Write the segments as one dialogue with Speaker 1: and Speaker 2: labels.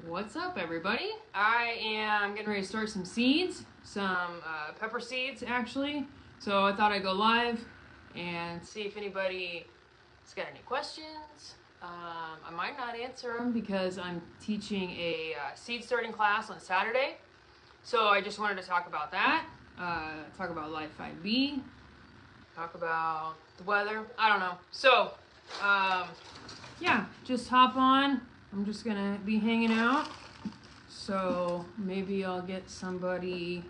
Speaker 1: What's up, everybody? I am getting ready to start some seeds, some pepper seeds actually. So I thought I'd go live and see if anybody's got any questions. I might not answer them because I'm teaching a seed starting class on Saturday. So I just wanted to talk about that, talk about Life 5B, talk about the weather. I don't know. So, yeah, just hop on. I'm just gonna be hanging out. So maybe I'll get somebody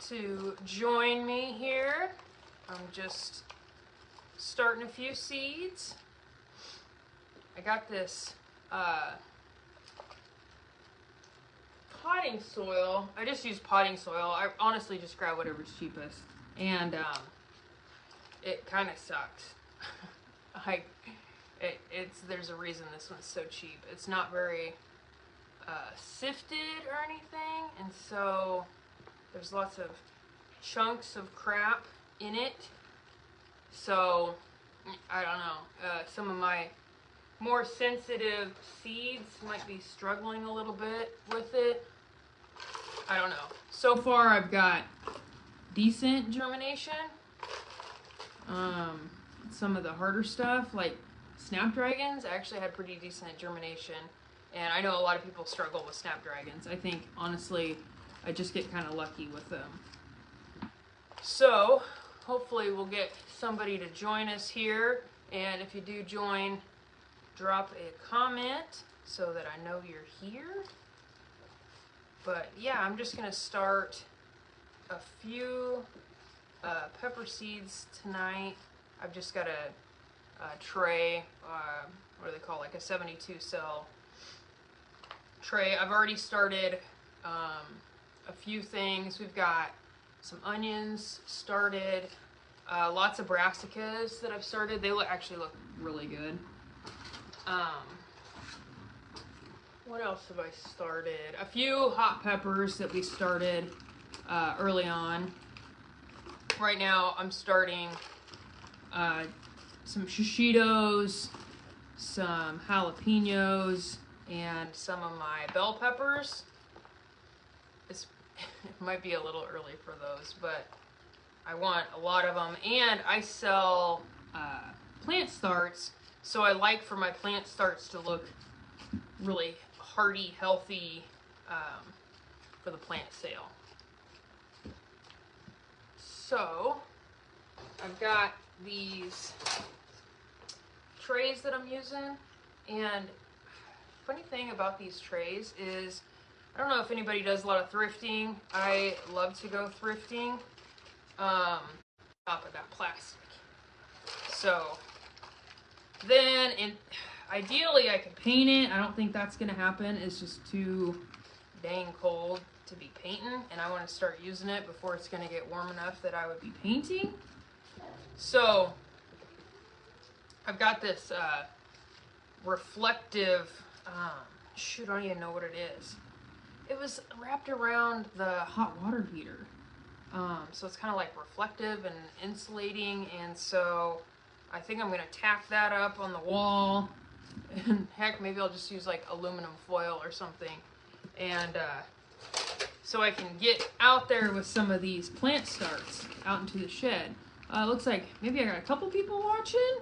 Speaker 1: to join me here. I'm just starting a few seeds. I got this potting soil. I just use potting soil. I honestly just grab whatever's cheapest. And it kind of sucks. There's a reason this one's so cheap. It's not very sifted or anything, and so there's lots of chunks of crap in it. So I don't know. Some of my more sensitive seeds might be struggling a little bit with it. I don't know. So far I've got decent germination. Some of the harder stuff like snapdragons actually had pretty decent germination, and I know a lot of people struggle with snapdragons. I think honestly I just get kind of lucky with them. So hopefully we'll get somebody to join us here, and if you do join, drop a comment so that I know you're here. But yeah, I'm just gonna start a few pepper seeds tonight. I've just got a tray, what do they call it, like a 72 cell tray. I've already started a few things. We've got some onions started, lots of brassicas that I've started. They actually look really good. What else have I started? A few hot peppers that we started early on. Right now I'm starting some shishitos, some jalapenos, and some of my bell peppers. It might be a little early for those, but I want a lot of them. And I sell plant starts, so I like for my plant starts to look really hearty, healthy for the plant sale. So I've got these trays that I'm using, and funny thing about these trays is I don't know if anybody does a lot of thrifting. I love to go thrifting. Top of that plastic. So then, ideally I could paint it. I don't think that's gonna happen. It's just too dang cold to be painting, and I want to start using it before it's gonna get warm enough that I would be painting. So I've got this reflective, shoot, I don't even know what it is. It was wrapped around the hot water heater. So it's kind of like reflective and insulating, and so I think I'm gonna tack that up on the wall, and heck, maybe I'll just use like aluminum foil or something, and so I can get out there with some of these plant starts out into the shed. Looks like maybe I got a couple people watching.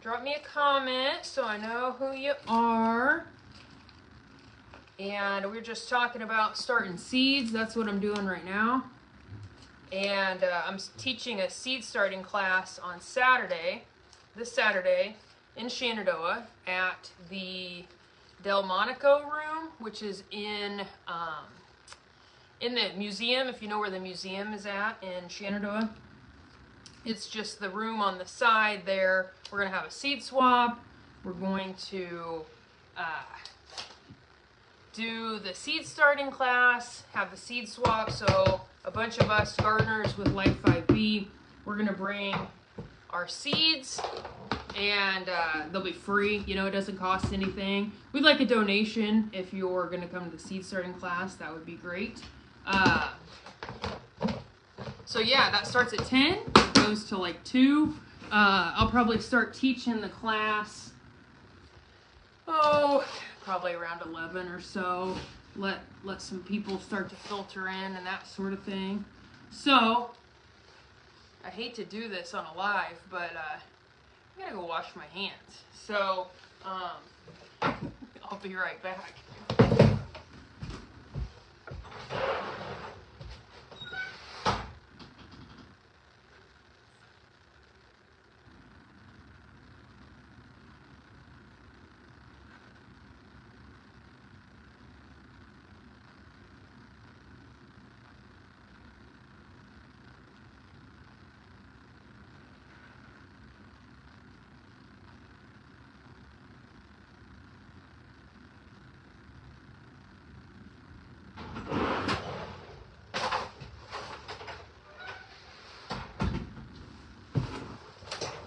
Speaker 1: Drop me a comment so I know who you are. And we're just talking about starting seeds. That's what I'm doing right now. And I'm teaching a seed starting class on Saturday, this Saturday, in Shenandoah at the Delmonico room, which is in the museum, if you know where the museum is at in Shenandoah. It's just the room on the side there. We're going to have a seed swap. We're going to do the seed starting class, have the seed swap. So a bunch of us gardeners with Life 5B, we're going to bring our seeds, and they'll be free. You know, it doesn't cost anything. We'd like a donation if you're going to come to the seed starting class. That would be great. So yeah, that starts at 10, goes to like 2. I'll probably start teaching the class, probably around 11 or so. Let some people start to filter in and that sort of thing. So, I hate to do this on a live, but I gotta go wash my hands. So, I'll be right back.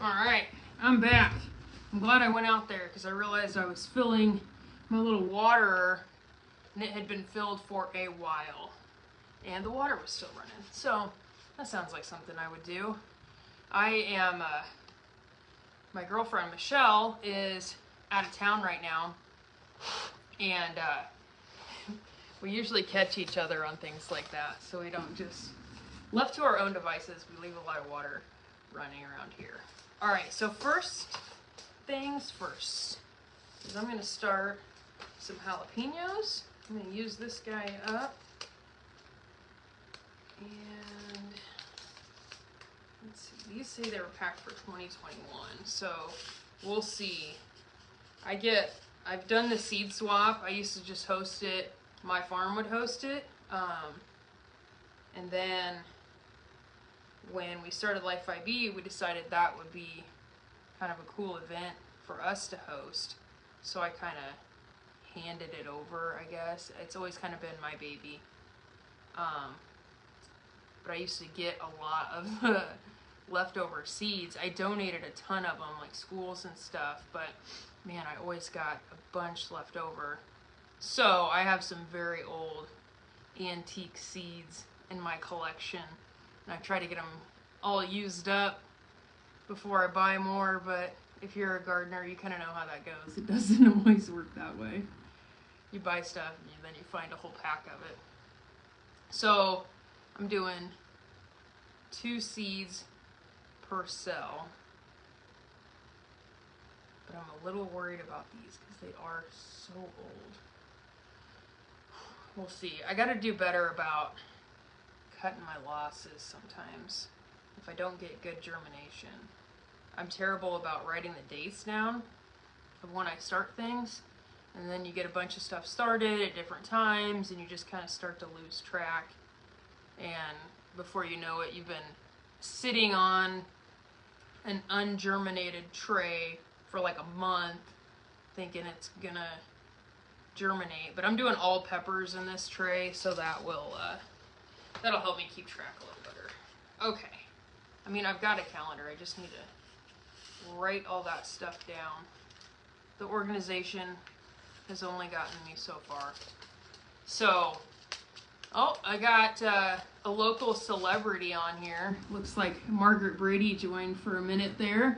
Speaker 1: Alright, I'm back. I'm glad I went out there because I realized I was filling my little waterer and it had been filled for a while. And the water was still running. So, that sounds like something I would do. I am, my girlfriend Michelle is out of town right now. And we usually catch each other on things like that. So we don't just, left to our own devices, we leave a lot of water running around here. Alright, so first things first is I'm going to start some jalapenos. I'm going to use this guy up. And let's see, these say they were packed for 2021, so we'll see. I've done the seed swap. I used to just host it. My farm would host it. And then when we started Life IB, we decided that would be kind of a cool event for us to host. So I kind of handed it over, I guess. It's always kind of been my baby. But I used to get a lot of the leftover seeds. I donated a ton of them, like schools and stuff, but man, I always got a bunch left over. So I have some very old antique seeds in my collection, and I try to get them all used up before I buy more, but if you're a gardener, you kind of know how that goes. It doesn't always work that way. You buy stuff and then you find a whole pack of it. So I'm doing 2 seeds per cell, but I'm a little worried about these because they are so old. We'll see. I gotta do better about cutting my losses sometimes if I don't get good germination. I'm terrible about writing the dates down of when I start things, and then you get a bunch of stuff started at different times and you just kind of start to lose track, and before you know it, you've been sitting on an ungerminated tray for like a month thinking it's gonna germinate. But I'm doing all peppers in this tray, so that will that'll help me keep track a little better. Okay, I mean, I've got a calendar, I just need to write all that stuff down. The organization has only gotten me so far. So, oh, I got a local celebrity on here. Looks like Margaret Brady joined for a minute there.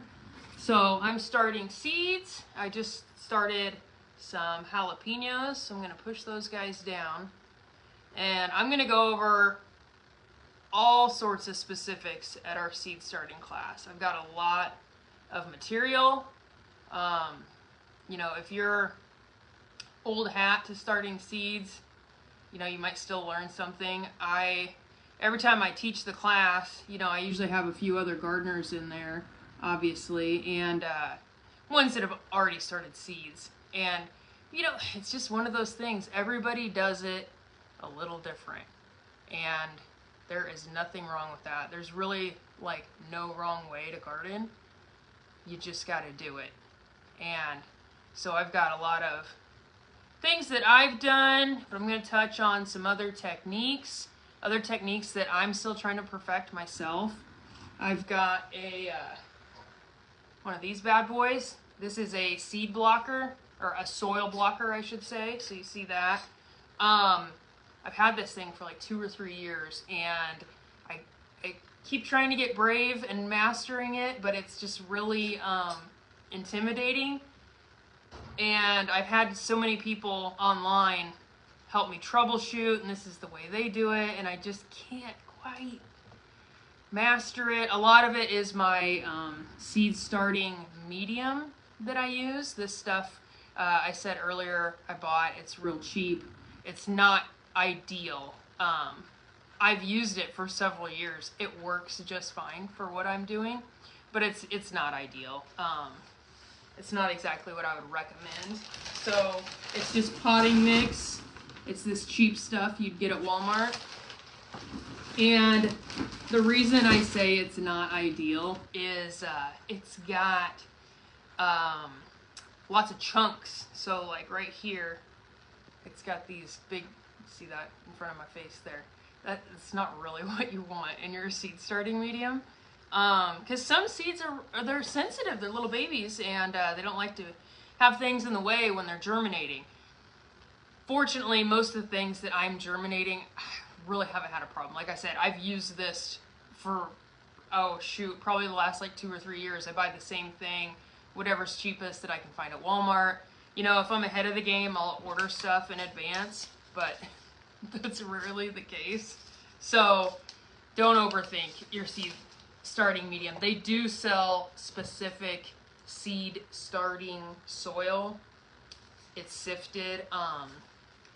Speaker 1: So I'm starting seeds. I just started some jalapenos, so I'm gonna push those guys down. And I'm gonna go over all sorts of specifics at our seed starting class. I've got a lot of material. You know, if you're old hat to starting seeds, you know, you might still learn something. Every time I teach the class, you know, I usually have a few other gardeners in there, obviously, and ones that have already started seeds. And, you know, it's just one of those things. Everybody does it a little different. And there is nothing wrong with that. There's really, like, no wrong way to garden. You just got to do it. And so I've got a lot of things that I've done, but I'm going to touch on some other techniques that I'm still trying to perfect myself. I've got a one of these bad boys. This is a seed blocker, or a soil blocker, I should say. So you see that. I've had this thing for like 2 or 3 years, and I keep trying to get brave and mastering it, but it's just really intimidating. And I've had so many people online help me troubleshoot, and this is the way they do it, and I just can't quite master it. A lot of it is my seed starting medium that I use. This stuff I said earlier I bought. It's real cheap. It's not ideal. I've used it for several years. It works just fine for what I'm doing, but it's not ideal. It's not exactly what I would recommend. So it's just potting mix. It's this cheap stuff you'd get at Walmart. And the reason I say it's not ideal is it's got lots of chunks. So like right here, it's got these big, see that in front of my face there? That's not really what you want in your seed starting medium. Because some seeds they're sensitive, they're little babies, and they don't like to have things in the way when they're germinating. Fortunately, most of the things that I'm germinating, I really haven't had a problem. Like I said, I've used this for, oh shoot, probably the last like 2 or 3 years. I buy the same thing, whatever's cheapest that I can find at Walmart. You know, if I'm ahead of the game, I'll order stuff in advance, but that's rarely the case. So don't overthink your seed starting medium. They do sell specific seed starting soil. It's sifted.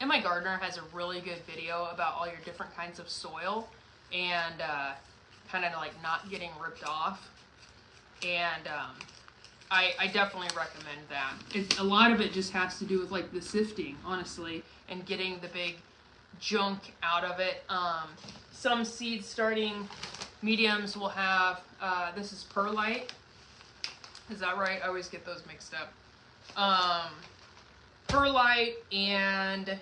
Speaker 1: And my gardener has a really good video about all your different kinds of soil and kind of like not getting ripped off. And I definitely recommend that. A lot of it just has to do with like the sifting, honestly, and getting the big junk out of it. Some seed starting mediums will have, this is perlite. Is that right? I always get those mixed up. Perlite and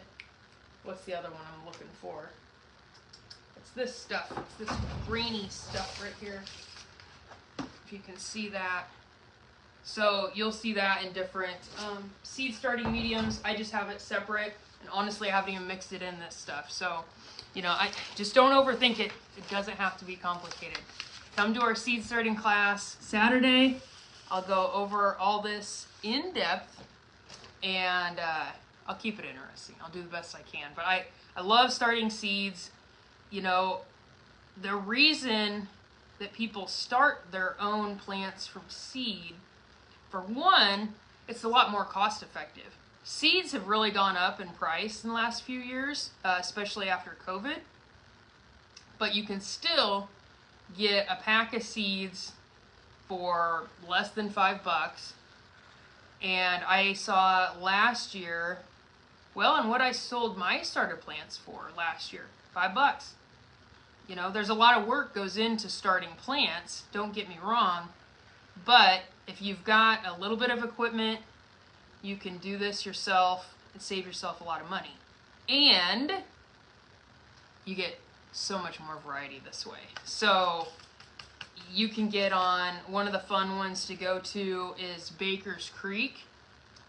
Speaker 1: what's the other one I'm looking for? It's this stuff. It's this greeny stuff right here. If you can see that. So you'll see that in different seed starting mediums. I just have it separate, and honestly I haven't even mixed it in this stuff. So, you know, I just don't overthink it. It doesn't have to be complicated. Come to our seed starting class Saturday. I'll go over all this in depth, and I'll keep it interesting. I'll do the best I can. But I love starting seeds. You know, the reason that people start their own plants from seed, for one, it's a lot more cost effective. Seeds have really gone up in price in the last few years, especially after COVID. But you can still get a pack of seeds for less than $5. And I saw last year, well, and what I sold my starter plants for last year, $5. You know, there's a lot of work goes into starting plants, don't get me wrong, but if you've got a little bit of equipment, you can do this yourself and save yourself a lot of money. And you get so much more variety this way. So you can get on, one of the fun ones to go to is Baker's Creek.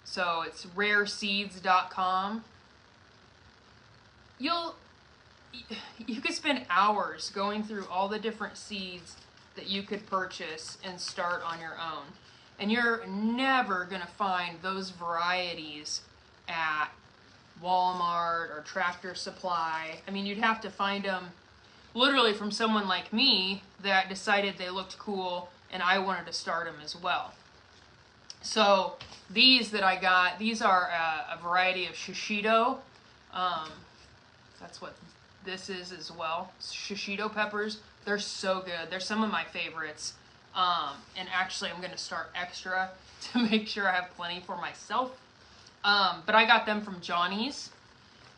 Speaker 1: So it's rareseeds.com. You could spend hours going through all the different seeds that you could purchase and start on your own. And you're never going to find those varieties at Walmart or Tractor Supply. I mean, you'd have to find them literally from someone like me that decided they looked cool and I wanted to start them as well. So these that I got, these are a variety of shishito. That's what this is as well. Shishito peppers. They're so good. They're some of my favorites. And actually I'm going to start extra to make sure I have plenty for myself. But I got them from Johnny's.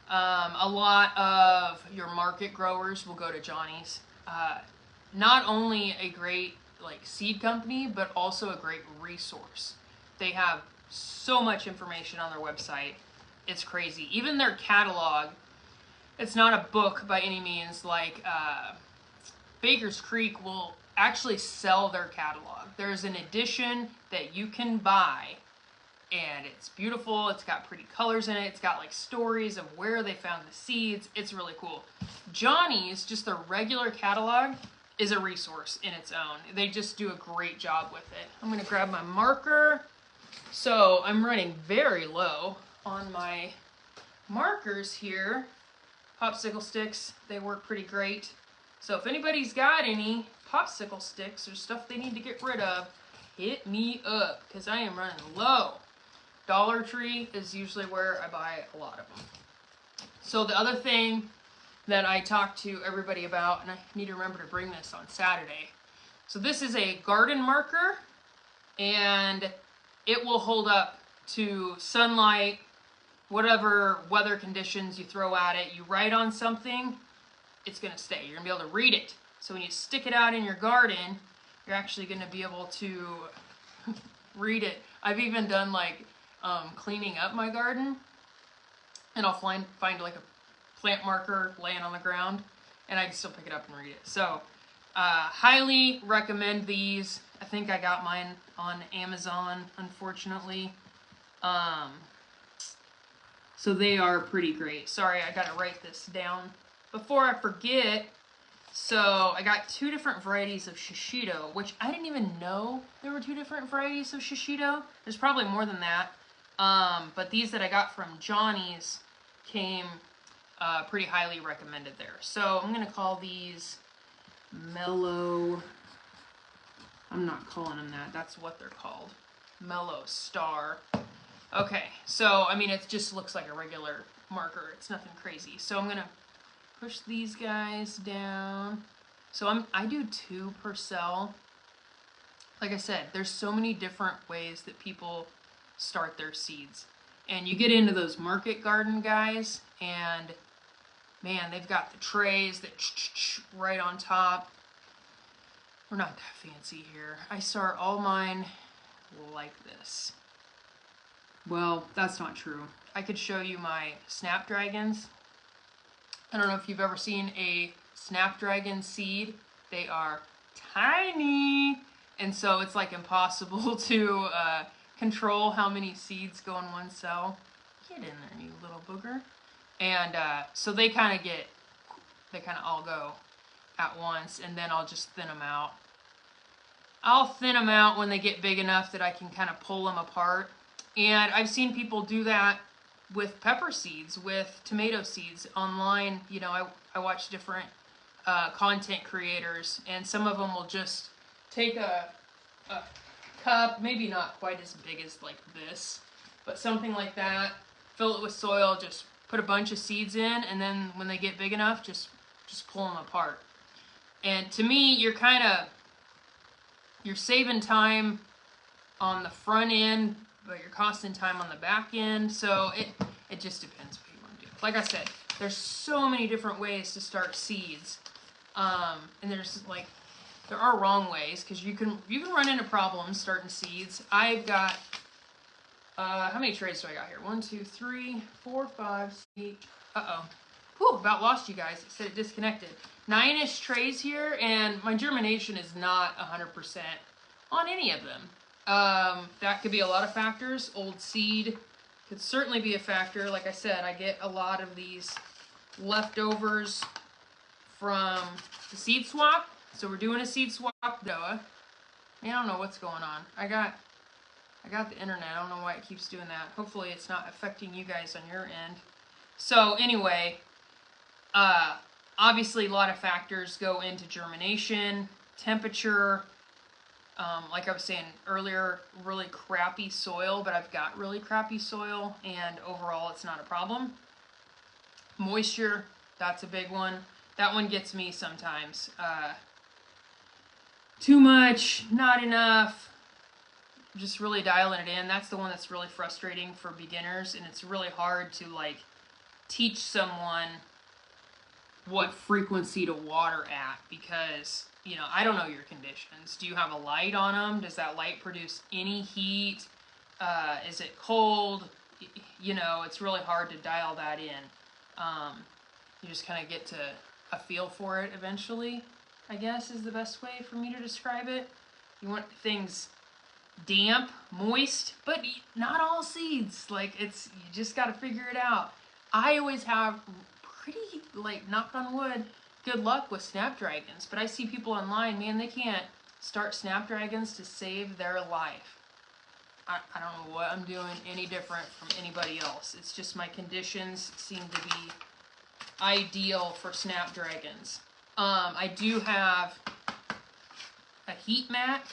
Speaker 1: A lot of your market growers will go to Johnny's. Not only a great like seed company, but also a great resource. They have so much information on their website. It's crazy. Even their catalog, it's not a book by any means. Like Baker's Creek will actually sell their catalog. There's an edition that you can buy, and it's beautiful. It's got pretty colors in it. It's got like stories of where they found the seeds. It's really cool. Johnny's, just their regular catalog, is a resource in its own. They just do a great job with it. I'm going to grab my marker So I'm running very low on my markers here. Popsicle sticks, they work pretty great. So if anybody's got any popsicle sticks or stuff they need to get rid of, hit me up, because I am running low. Dollar Tree is usually where I buy a lot of them. So the other thing that I talked to everybody about, and I need to remember to bring this on Saturday. So this is a garden marker, and it will hold up to sunlight, whatever weather conditions you throw at it. You write on something, it's going to stay. You're going to be able to read it. So when you stick it out in your garden, you're actually going to be able to read it. I've even done like cleaning up my garden, and I'll find like a plant marker laying on the ground, and I can still pick it up and read it. So highly recommend these. I think I got mine on Amazon, unfortunately. So they are pretty great. Sorry, I gotta write this down before I forget. So I got 2 different varieties of shishito, which I didn't even know there were 2 different varieties of shishito. There's probably more than that. But these that I got from Johnny's came pretty highly recommended there. So I'm gonna call these Mellow. I'm not calling them that. That's what they're called. Mellow Star. Okay, so, I mean, it just looks like a regular marker. It's nothing crazy. So I'm going to push these guys down. So I do 2 per cell. Like I said, there's so many different ways that people start their seeds. And you get into those market garden guys, and man, they've got the trays that right on top. We're not that fancy here. I start all mine like this. Well, that's not true. I could show you my snapdragons. I don't know if you've ever seen a snapdragon seed. They are tiny, and so it's like impossible to control how many seeds go in one cell. Get in there, you little booger. And so they kind of all go at once, and then I'll just thin them out. I'll thin them out when they get big enough that I can kind of pull them apart. And I've seen people do that with pepper seeds, with tomato seeds online. You know, I watch different content creators, and some of them will just take a cup, maybe not quite as big as like this, but something like that, fill it with soil, just put a bunch of seeds in, and then when they get big enough, just pull them apart. And to me, you're saving time on the front end, but you're costing time on the back end. So it just depends what you want to do. Like I said, there's so many different ways to start seeds. And there are wrong ways, because you can run into problems starting seeds. I've got how many trays do I got here? 1, 2, 3, 4, 5, 6. Whew, about lost you guys. It said it disconnected. 9-ish trays here, and my germination is not 100% on any of them. That could be a lot of factors. Old seed could certainly be a factor. Like I said, I get a lot of these leftovers from the seed swap. So we're doing a seed swap, Doa. I don't know what's going on. I got the internet. I don't know why it keeps doing that. Hopefully it's not affecting you guys on your end. So anyway, obviously a lot of factors go into germination, temperature. Like I was saying earlier, really crappy soil, but I've got really crappy soil, and overall it's not a problem. Moisture, that's a big one. That one gets me sometimes. Too much, not enough, just really dialing it in. That's the one that's really frustrating for beginners, and it's really hard to like teach someone what frequency to water at, because you know, I don't know your conditions. Do you have a light on them? Does that light produce any heat? Is it cold? You know, it's really hard to dial that in. You just kind of get to a feel for it eventually, I guess is the best way for me to describe it. You want things damp, moist, but not all seeds. Like, you just got to figure it out. I always have pretty, like, knock on wood, good luck with snapdragons, but I see people online, man, they can't start snapdragons to save their life. I don't know what I'm doing any different from anybody else. It's just my conditions seem to be ideal for snapdragons. I do have a heat mat.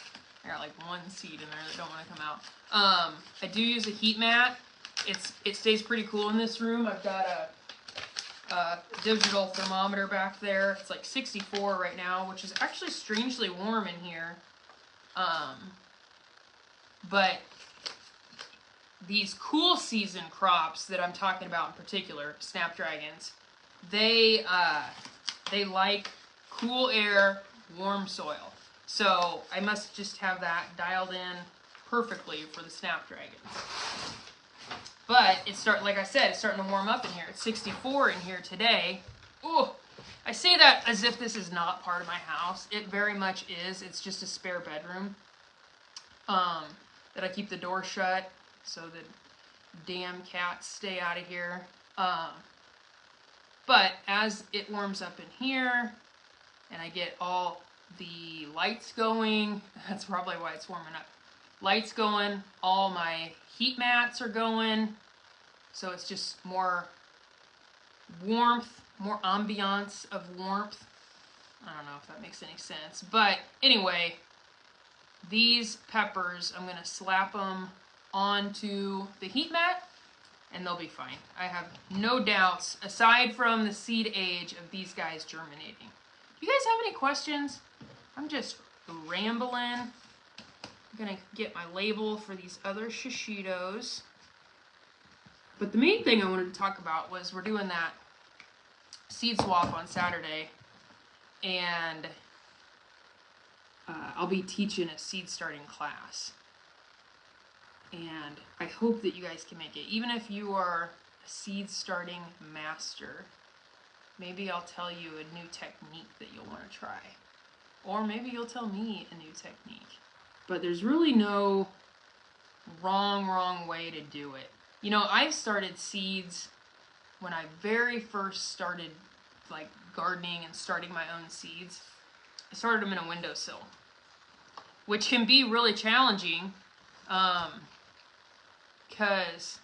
Speaker 1: I got like one seed in there that don't want to come out. I do use a heat mat. It stays pretty cool in this room. I've got a digital thermometer back there. It's like 64 right now, which is actually strangely warm in here. But these cool season crops that I'm talking about in particular, snapdragons, they like cool air, warm soil. So I must just have that dialed in perfectly for the snapdragons. But like I said, it's starting to warm up in here. It's 64 in here today. Ooh, I say that as if this is not part of my house. It very much is. It's just a spare bedroom. That I keep the door shut so the damn cats stay out of here. But as it warms up in here, and I get all the lights going, that's probably why it's warming up. Lights going, all my heat mats are going, so it's just more warmth, more ambiance of warmth. I don't know if that makes any sense, but anyway, these peppers, I'm going to slap them onto the heat mat, and they'll be fine. I have no doubts, aside from the seed age, of these guys germinating. Do you guys have any questions? I'm just rambling. I'm going to get my label for these other shishitos. But the main thing I wanted to talk about was we're doing that seed swap on Saturday, and I'll be teaching a seed starting class. And I hope that you guys can make it. Even if you are a seed starting master, maybe I'll tell you a new technique that you'll want to try. Or maybe you'll tell me a new technique. But there's really no wrong way to do it. You know, I started seeds when I very first started like gardening and starting my own seeds. I started them in a windowsill, which can be really challenging because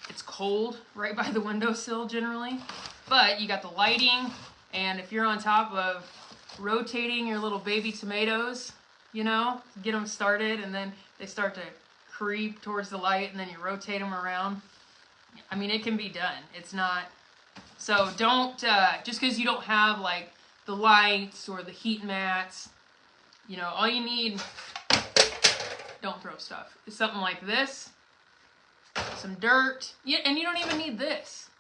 Speaker 1: it's cold right by the windowsill generally, but you got the lighting, and if you're on top of rotating your little baby tomatoes, you know, get them started, and then they start to creep towards the light, and then you rotate them around. I mean, it can be done. It's not, so don't, just because you don't have like the lights or the heat mats, you know, all you need, don't throw stuff, is something like this, some dirt, yeah, and you don't even need this.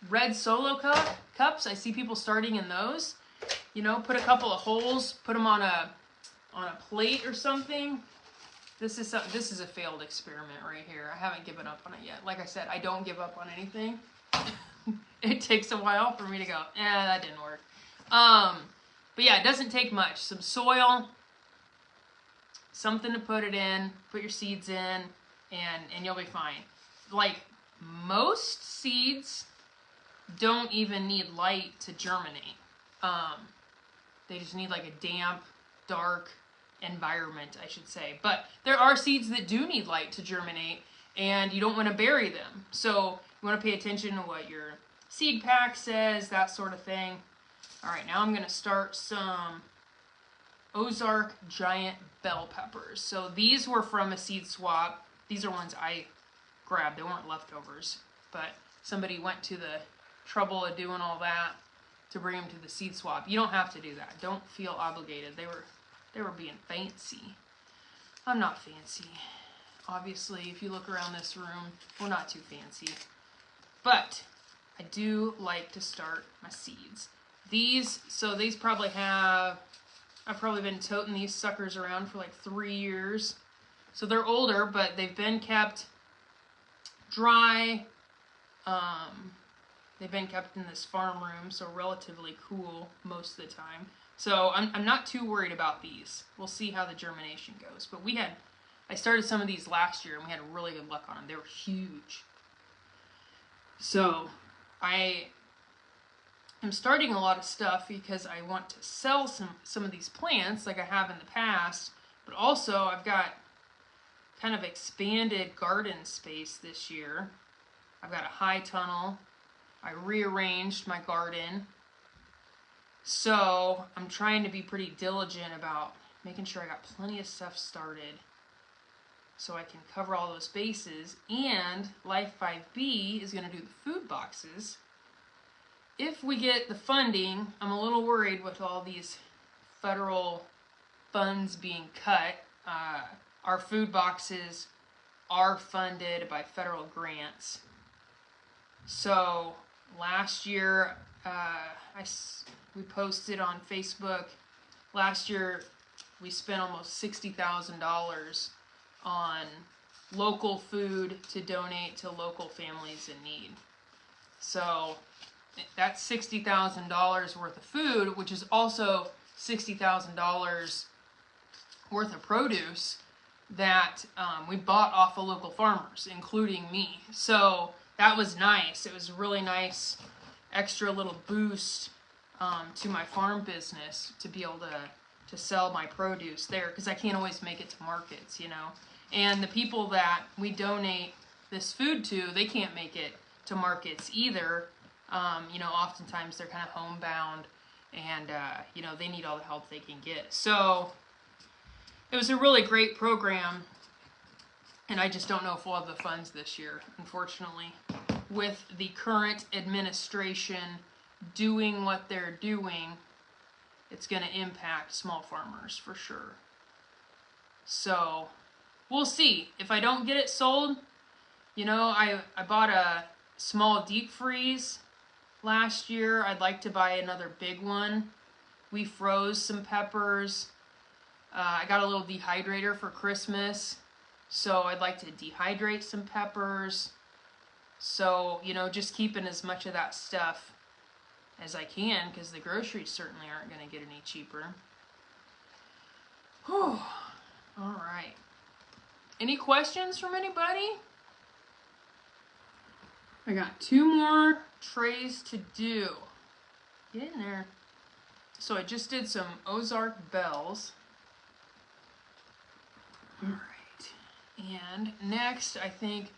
Speaker 1: Red Solo cups, I see people starting in those. You know, put a couple of holes, put them on a plate or something. This is a failed experiment right here. I haven't given up on it yet. Like I said, I don't give up on anything. It takes a while for me to go, that didn't work. But yeah, it doesn't take much. Some soil, something to put it in, put your seeds in, and you'll be fine. Like, most seeds don't even need light to germinate. They just need like a damp, dark environment, I should say. But there are seeds that do need light to germinate, and you don't want to bury them. So you want to pay attention to what your seed pack says, that sort of thing. All right, now I'm going to start some Ozark giant bell peppers. So these were from a seed swap. These are ones I grabbed. They weren't leftovers, but somebody went to the trouble of doing all that to bring them to the seed swap. You don't have to do that. Don't feel obligated. They were being fancy. I'm not fancy. Obviously, if you look around this room, we're not too fancy. But I do like to start my seeds. These probably have, I've probably been toting these suckers around for like 3 years. So they're older, but they've been kept dry. They've been kept in this farm room, so relatively cool most of the time. So I'm not too worried about these. We'll see how the germination goes. But I started some of these last year, and we had really good luck on them. They were huge. So I am starting a lot of stuff because I want to sell some of these plants like I have in the past, But also, I've got kind of expanded garden space this year. I've got a high tunnel. I rearranged my garden. So I'm trying to be pretty diligent about making sure I got plenty of stuff started so I can cover all those bases. And Life 5B is going to do the food boxes. If we get the funding, I'm a little worried with all these federal funds being cut. Our food boxes are funded by federal grants. So last year, we posted on Facebook, last year we spent almost $60,000 on local food to donate to local families in need. So that's $60,000 worth of food, which is also $60,000 worth of produce that we bought off of local farmers, including me. So that was nice. It was a really nice extra little boost to my farm business to be able to sell my produce there, because I can't always make it to markets, you know. And the people that we donate this food to, they can't make it to markets either. You know, oftentimes they're kind of homebound, and you know, they need all the help they can get. So it was a really great program, and I just don't know if we'll have the funds this year, unfortunately. With the current administration doing what they're doing, it's going to impact small farmers for sure. So we'll see. If I don't get it sold, you know, I bought a small deep freeze last year. I'd like to buy another big one. We froze some peppers. I got a little dehydrator for Christmas, so I'd like to dehydrate some peppers. So, you know, just keeping as much of that stuff as I can, because the groceries certainly aren't going to get any cheaper. Whew. All right. Any questions from anybody? I got 2 more trays to do. Get in there. So I just did some Ozark bells. All right. And next, I think,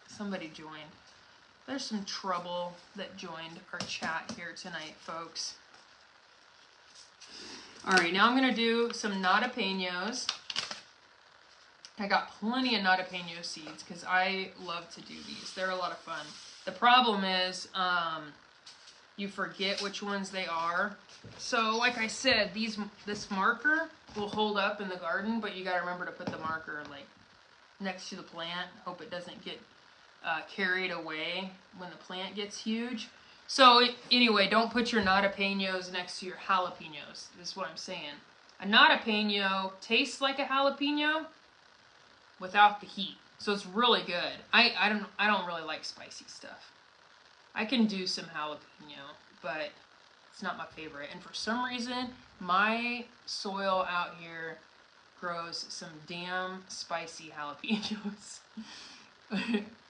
Speaker 1: somebody joined. There's some trouble that joined our chat here tonight, folks. All right, now I'm going to do some nadapeños. I got plenty of nadapeño seeds because I love to do these. They're a lot of fun. The problem is you forget which ones they are. So like I said, this marker will hold up in the garden, but you got to remember to put the marker like next to the plant. Hope it doesn't get carried away when the plant gets huge. So anyway, don't put your nadapeños next to your jalapenos. This is what I'm saying. A nadapeño tastes like a jalapeno without the heat, so it's really good. I don't really like spicy stuff. I can do some jalapeno, but it's not my favorite. And for some reason, my soil out here grows some damn spicy jalapenos.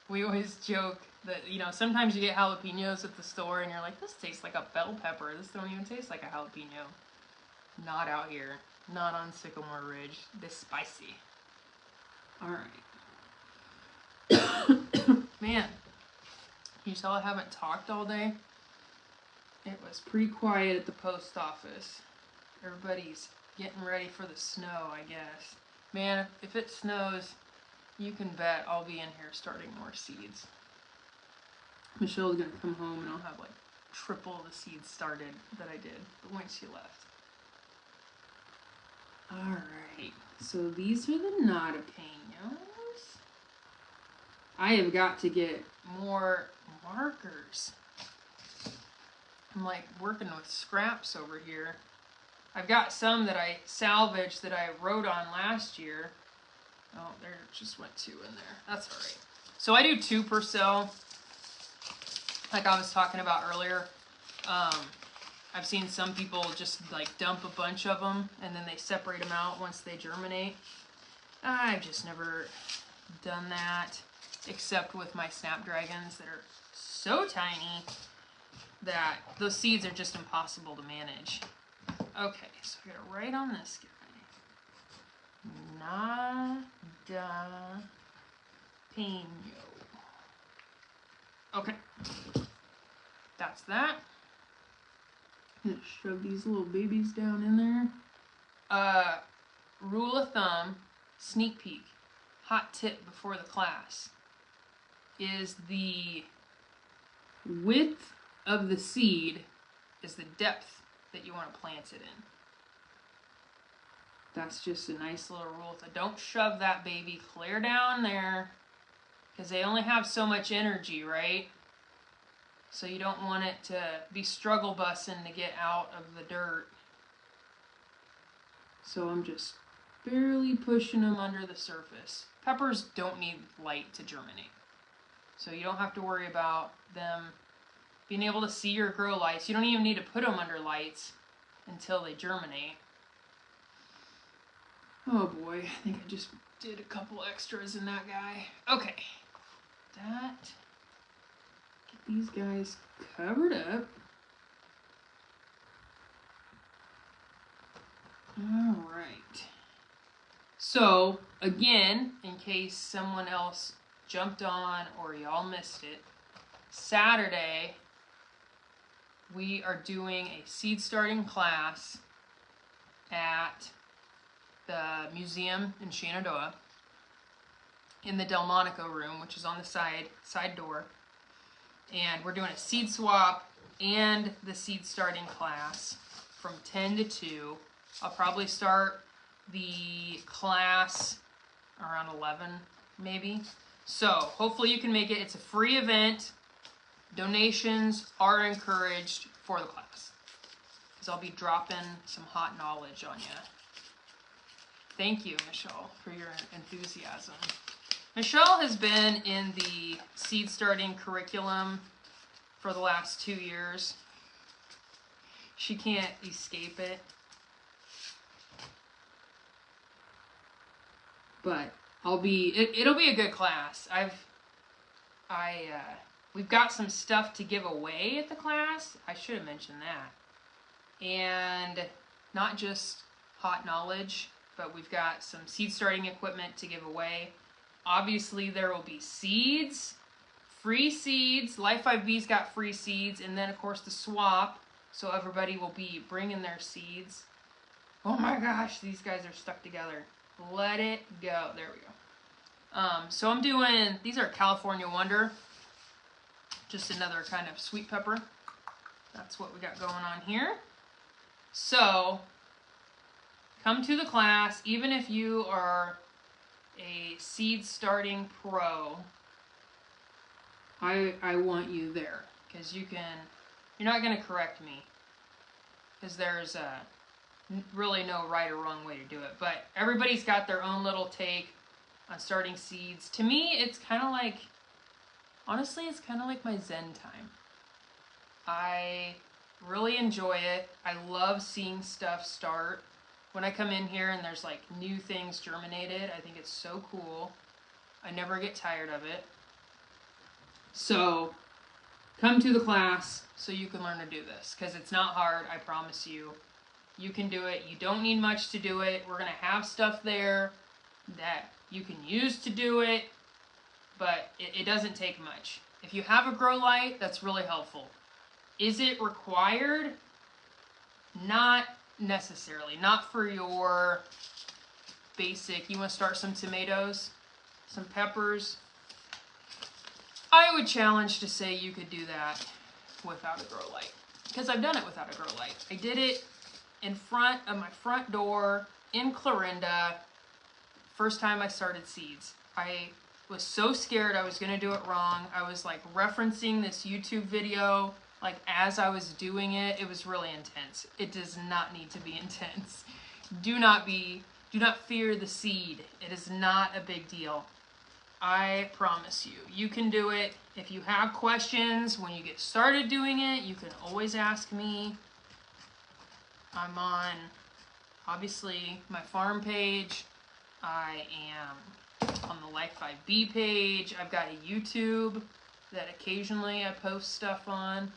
Speaker 1: We always joke that, you know, sometimes you get jalapenos at the store and you're like, this tastes like a bell pepper. This don't even taste like a jalapeno. Not out here. Not on Sycamore Ridge. This spicy. All right. Man, can you tell I haven't talked all day? It was pretty quiet at the post office. Everybody's getting ready for the snow, I guess. Man, if it snows, you can bet I'll be in here starting more seeds. Michelle's gonna come home and I'll have like triple the seeds started that I did when she left. Alright, so these are the nadapeños. I have got to get more markers. I'm like working with scraps over here. I've got some that I salvaged that I wrote on last year. Oh, there just went 2 in there. That's alright. So I do 2 per cell, like I was talking about earlier. I've seen some people just like dump a bunch of them and then they separate them out once they germinate. I've just never done that, except with my snapdragons that are so tiny that those seeds are just impossible to manage. Okay, so I gotta write on this guy. Nada Pino. Okay. That's that. I'm gonna shove these little babies down in there. Rule of thumb, sneak peek, hot tip before the class is the width of the seed is the depth that you want to plant it in. That's just a nice little rule. Don't shove that baby clear down there because they only have so much energy, right? So you don't want it to be struggle bussing to get out of the dirt. So I'm just barely pushing them under the surface. Peppers don't need light to germinate. So you don't have to worry about them being able to see your grow lights. You don't even need to put them under lights until they germinate. Oh boy, I think I just did a couple extras in that guy. Okay, get these guys covered up. All right. So, again, in case someone else jumped on or y'all missed it, Saturday we are doing a seed starting class at the museum in Shenandoah in the Delmonico room, which is on the side door. And we're doing a seed swap and the seed starting class from 10 to 2. I'll probably start the class around 11 maybe. So hopefully you can make it. It's a free event. Donations are encouraged for the class because I'll be dropping some hot knowledge on you. Thank you, Michelle, for your enthusiasm. Michelle has been in the seed starting curriculum for the last 2 years. She can't escape it. But it'll be a good class. We've got some stuff to give away at the class. I should have mentioned that. And not just hot knowledge, but we've got some seed starting equipment to give away. Obviously, there will be seeds, free seeds. Life 5B's got free seeds, and then of course the swap. So everybody will be bringing their seeds. Oh my gosh, these guys are stuck together. Let it go. There we go. So I'm doing, these are California Wonder. Just another kind of sweet pepper. That's what we got going on here. So, come to the class, even if you are a seed starting pro, I want you there. Because you're not going to correct me. Because there's really no right or wrong way to do it. But everybody's got their own little take on starting seeds. To me, it's kind of like, honestly, it's kind of like my Zen time. I really enjoy it. I love seeing stuff start. When I come in here and there's like new things germinated, I think it's so cool. I never get tired of it. So, come to the class so you can learn to do this. Because it's not hard, I promise you. You can do it. You don't need much to do it. We're going to have stuff there that you can use to do it. But it doesn't take much. If you have a grow light, that's really helpful. Is it required? Not necessarily. Not for your basic, you want to start some tomatoes, some peppers. I would challenge to say you could do that without a grow light. Because I've done it without a grow light. I did it in front of my front door in Clarinda. First time I started seeds. I was so scared I was going to do it wrong. I was like referencing this YouTube video like as I was doing it. It was really intense. It does not need to be intense. Do not fear the seed. It is not a big deal. I promise you. You can do it. If you have questions when you get started doing it, you can always ask me. I'm on, obviously, my farm page. I am on the Life 5B page. I've got a YouTube that occasionally I post stuff on.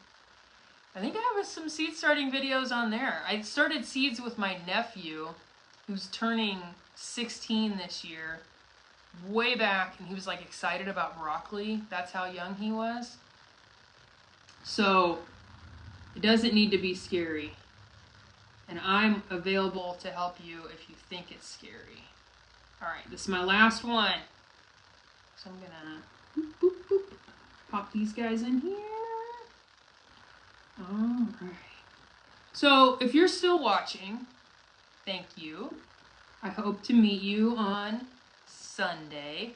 Speaker 1: I think I have some seed starting videos on there. I started seeds with my nephew who's turning 16 this year, way back, and he was like excited about broccoli. That's how young he was. So it doesn't need to be scary. And I'm available to help you if you think it's scary. All right, this is my last one. So I'm gonna boop, boop, boop, pop these guys in here. All right. So if you're still watching, thank you. I hope to meet you on Saturday.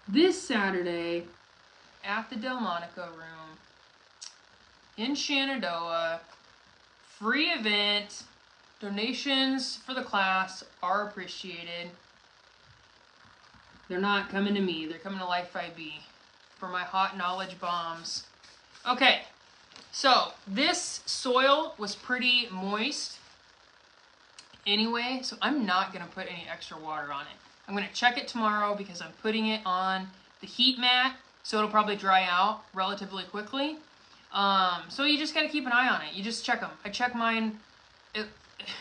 Speaker 1: This Saturday at the Delmonico Room in Shenandoah. Free event. Donations for the class are appreciated. They're not coming to me. They're coming to Life IB for my hot knowledge bombs. Okay, so this soil was pretty moist anyway, so I'm not going to put any extra water on it. I'm going to check it tomorrow because I'm putting it on the heat mat, so it'll probably dry out relatively quickly. So you just got to keep an eye on it. You just check them. I check mine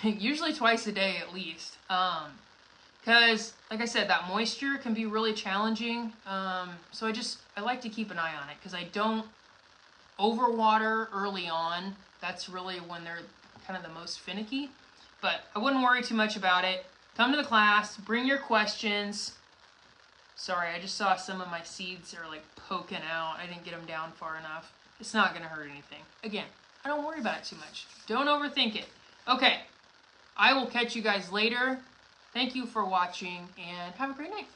Speaker 1: usually twice a day at least. Because, like I said, that moisture can be really challenging. So I like to keep an eye on it because I don't overwater early on. That's really when they're kind of the most finicky. But I wouldn't worry too much about it. Come to the class, bring your questions. Sorry, I just saw some of my seeds are like poking out. I didn't get them down far enough. It's not going to hurt anything. Again, I don't worry about it too much. Don't overthink it. Okay, I will catch you guys later. Thank you for watching and have a great night.